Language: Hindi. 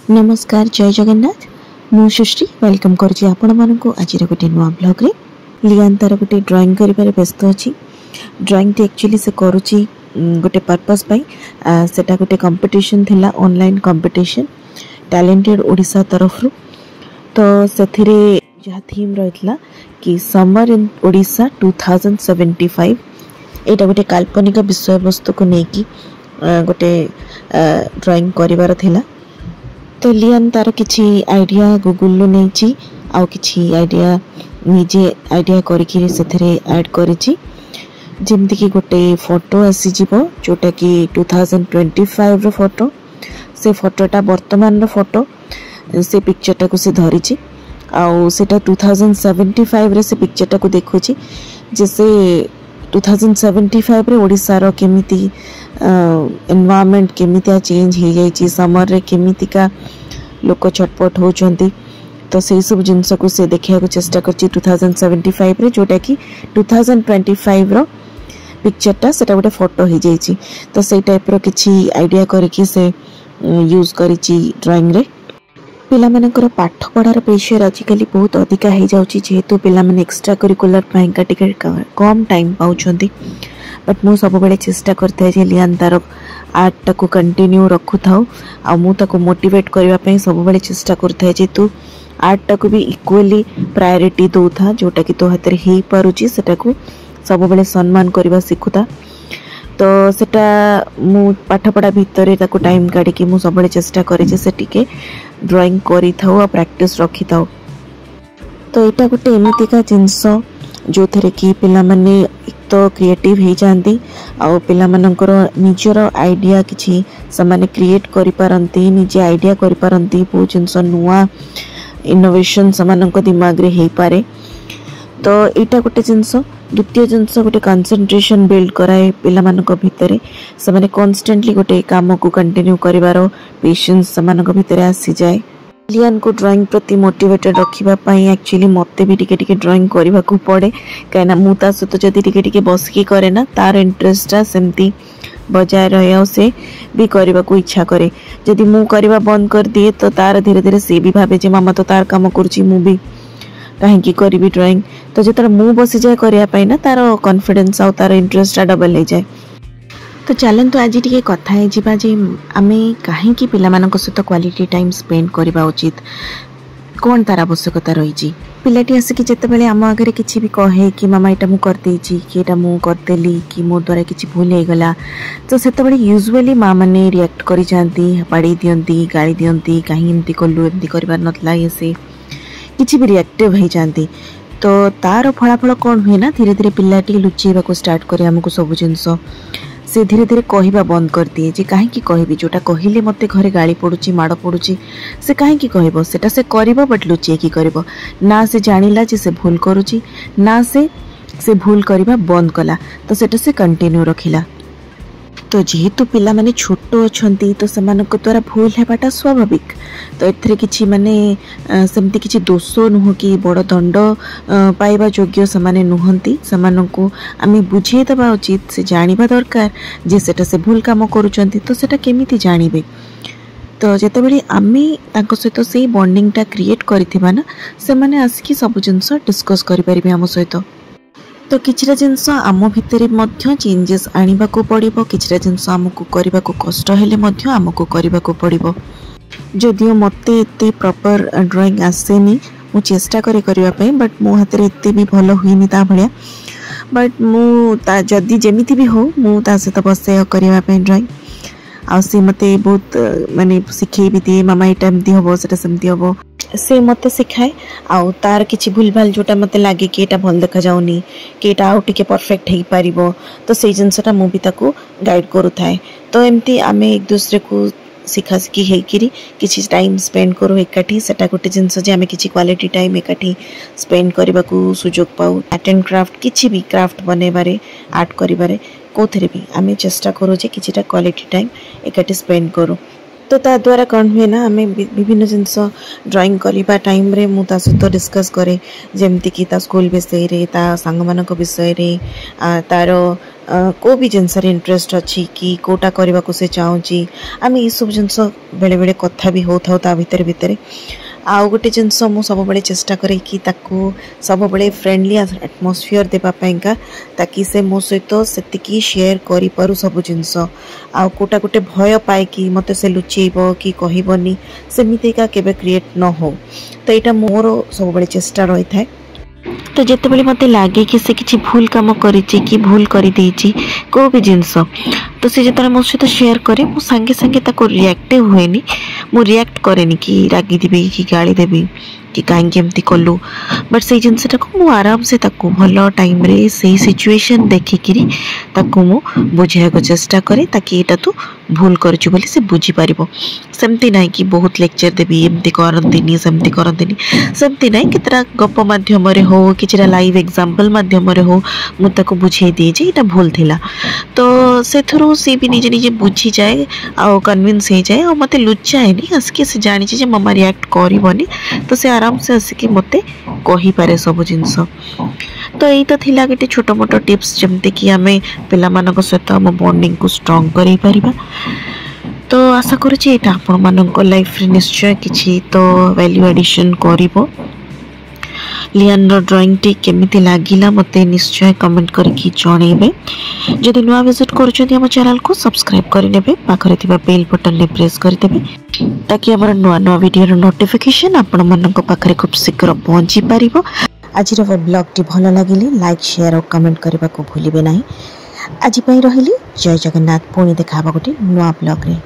नमस्कार जय जगन्नाथ मु सृष्टि वेलकम करुँची आपण मानक आज गोटे नुआ ब्लॉग रे लियान तार गोटे ड्राइंग करिबारे व्यस्त अच्छी ड्राइंग टी एक्चुअली से करुँची गोटे पर्पस पाई सेटा गोटे कंपटीशन थिला ऑनलाइन कंपटीशन टैलेंटेड ओडिशा तरफ रु तो सेथिरे जहा थीम रहितला कि समर इन ओडिशा 2075 एटा गोटे काल्पनिक विषय वस्तु को नेकी गोटे ड्राइंग करिबार थिला। तो लियान तार किछि आइडिया गूगल लो नेछि आउ किछि आइडिया निजे आइडिया करिकि सेथरे ऐड करिछि जेमति कि गोटे फोटो आसी जिवो जोटा कि 2025 रो फोटो से फोटोटा वर्तमान रो फोटो से पिक्चरटा को से धरिछि आउ सेटा 2075 रे से पिक्चरटा को देखुछि जैसे 2075 रे ओडिसा रो केमिति एनवायरनमेंट केमितिया चेंज हो जाइछि समर रे केमितिका लोक छटपट होचंती तो से सब जिनस को से देखिया को चेष्टा करछि 2075 रे जोटा कि 2025 रो पिक्चरटा सेटा गोटे फोटो हो जाइछि तो से टाइप रो किछि आइडिया करके से यूज करिछि ड्राइंग रे। पिला मानकर पाठ पढ़ार प्रेशर आजिकली बहुत अधिका हो जाउछि जेहेतु पिला माने एक्स्ट्रा करिकुलर पाइका टिके कम टाइम पाउछंती बट मु सब बेले चेष्टा करते जे लियान तार आर्ट टाको कंटिन्यू रखु थाउ आ मु ताको मोटिवेट करबा पई सब बेले चेष्टा करते जे तू आर्ट टाको भी इक्वली प्रायोरिटी दउ था जोटा कि तो हाथ रे हे पारुची सेटा को सब बेले सम्मान करबा सिखुता तो सेटा मु पाठ पढ़ा भितर ताको टाइम काढी कि मु सब बेले चेष्टा करे जे से टिके ड्राइंग करी थाउ आ प्रैक्टिस रखी थाउ। तो एटा गोटे एमितिका जिंस जो थरे कि पिला माने तो क्रिएटिव हो जाती आउ पिला मानकर निजर आइडिया किछि समाने क्रिएट करि पारंती निजे आइडिया करि पारंती बहुत जिंस नुआ इनोवेशन समानक दिमाग रे हे पारे। तो एटा गोटे जिंस द्वितीय जिंस गोटे कंसंट्रेशन बिल्ड कराए पिला मानक भितरे समाने कांस्टेंटली गोटे काम को कंटिन्यू करिवारो पेशेंस समानक भितरे आसी जाए। लियान को ड्राइंग प्रति मोटिवेटेड रखिबा पई एक्चुअली मते भी टिके टिके ड्राइंग करबा को पड़े काना मु ता सहित जदी टिके टिके बसकी करे ना तार इंटरेस्टटा सेमती बजाय रहे से भी करबा को इच्छा करे जदी मु करबा बंद कर दिए तो तार धीरे धीरे से भी भाबे जे मामा तो तार काम करछि मु भी काहे की करबी ड्राइंग तो जेतर मु बसी जाय करिया पई ना तार कॉन्फिडेंस आ तार इंटरेस्टटा डबल हो जाए। तो चलतु आज टी कथा है जे आमे कहीं पिला सहित क्वालिटी टाइम स्पेंड करबा उचित कौन तार आवश्यकता रही पिलाटी आसिक जिते आम आगे किसी भी कहे कि मामा यहाँ मुझे करदे कि यहाँ मुझे करदेली कि मो द्वारा किसी भूल हो गला तो से यूजुअली माँ मैंने रिएक्ट कर जाती बाड़ी दियंती गाड़ी दियंती कहीं एमती कलु एमती कर नाला ये से किसी भी रिएक्टिव हो जाती तो तार फलाफल कौन हुए ना धीरे धीरे पिलाटी लुचेबा स्टार्ट करे आमको सब जिनस से धीरे धीरे कहवा बंद कर दिए जे कहीं कहबी जोटा कहले मते घरे गाड़ी पड़ुची माड़ पड़ुची से कहीं कहब सेटा से करिवो बट लुचिए की करबो ना से जानिला जे से भूल करुची ना से भूल करबा बंद कला तो सेटा से कंटिन्यू रखिला। तो जेहेतु पिला माने छोटो अछंती तो समानक द्वारा भूल हेबाटा स्वाभाविक तो एथरे किछि माने सेमती किछि दोष नुह कि बड़ दंड पाइबा योग्य समाने नुहंती समानकु आमे बुझे दबा उचित से जानिबा दरकार जे सेटा से भूल काम करूचंती तो सेटा केमिति जानिबे तो जेते बेले आमे ताको सहित से बॉन्डिंगटा क्रिएट करिथिबा ना से माने आसिकी सब जिंस डिस्कस करि परिबे हम सहित। तो किछिटा जिनस आम भितर चेंजेस आनिबा को पड़िबो किछिटा जिनस आमको करबा को कष्ट हेले मध्य आमको करबा को पड़िबो जदियो मते एते प्रॉपर ड्राइंग आसेनी मु चेष्टा करे करबा पई बट मो हाथ रे एते भी भलो हुईनी ता भलिया बट मु ता जदी जेमिति भी हो मु ता से त बसे करबा पई ड्राइंग आ से मते बहुत माने सिखै भी दिए मामा एटा एमती होबो सेटा सेमती होबो से मते सिखाए आउ तार किछि भूल भाल जोटा मते लागे कि एटा भल देखा जाउनी कि एटा आउ टिके परफेक्ट हेई पारिबो तो से जिनसटा मु भी ताको गाइड करू थाए तो एमती आमे एक दूसरे को सिखा सिखी हेकिरी किछि टाइम स्पेंड करू एकाठी सेटा गोटे जिनस जे आमे किछि क्वालिटी टाइम एकाठी स्पेंड करबा को सुजोग पाऊ आर्ट एंड क्राफ्ट किछि भी क्राफ्ट बनेबारे आर्ट करिबारे कोथरे भी आमे चेष्टा करू जे किछिटा क्वालिटी टाइम एकाठी स्पेंड करू तो ता द्वारा कौन हुए ना आम विभिन्न जिनस ड्राइंग करने टाइम रे मु ता सहित डिस्कस करे जमती कि ता स्कूल विषय रे ता सांग मानक विषय रे तार को भी जिनस इंटरेस्ट अच्छी कि कोटा करने को से चाहूँगी आम ये सब जिनस बेले बेले कथा भी होता ता भितर भितर आउ गोटे जिनस मु सब बेले चेष्टा करे कि ताकू सब बेले फ्रेंडली एटमॉस्फेयर देवापाइंका ताकि से मो सहित सेतिकी शेयर करि पारु सब जिनस आउ कोटा गोटे भय पाए कि मते से लुचेइबो कि कहिबनी सेमितिका केबे क्रिएट न हो तो यहाँ मोर सब बेले चेष्टा रही थाए। तो जिते बड़े मत लगे कि से किसी भूल काम कि भूल कर को भी जिनस तो सी जो मो सहित शेयर करे मु सांगे सांगे रिएक्ट हुए मु रिएक्ट करे कि रागिदेवी कि गाड़ी देवी कि कहीं एमती कलु बट से जिनटा को मु आराम से भल टाइम रे से सिचुएशन देखिकी मु बुझाई को चेष्टा करे ताकि यहाँ तू भूल कर से बुझीपर सेमती ना कि बहुत लेक्चर देवी एमती करती सेमती करती सेमती ना कि गप मध्यम हो कि लाइव एग्जांपल मध्यम हो मुझे बुझे दिए ये भूल थिला तो से सी भी निजे निजे बुझी जाए आ कन्विन्स हो जाए और मत लुचाएनि आसिक से जानी ममा रिएक्ट करनी तो से आराम से आसिक मत कहीपे सब जिनस तो यही तो थिला गोटे छोट मोट टिप्स जमती कि आम पिला सहित आम बॉन्डिंग को स्ट्रॉन्ग करें पारिबा। तो आशा करुँच यहाँ आपण मानक लाइफ रे निश्चय किछि तो वैल्यू एडिशन करिवो। लियान ड्राइंग टी केमिति लागिला मते निश्चय कमेंट करके जनइबे। जदि नुआ विजिट करूछथि हम चैनल को सब्सक्राइब करिनेबे पाखरे थिबा बेल बटन ने प्रेस करदेबे ताकि हमर नुआ नुआ वीडियो रो नोटिफिकेशन आपण मानक पाखरे खूब शीघ्र पहुंची पारिबो। आज ब्लॉग टी भल लगिले लाइक शेयर और कमेंट करने को भूलिबे नहीं। आज रही जय जगन्नाथ पुणी देखा गोटे नुआ ब्लॉग रे।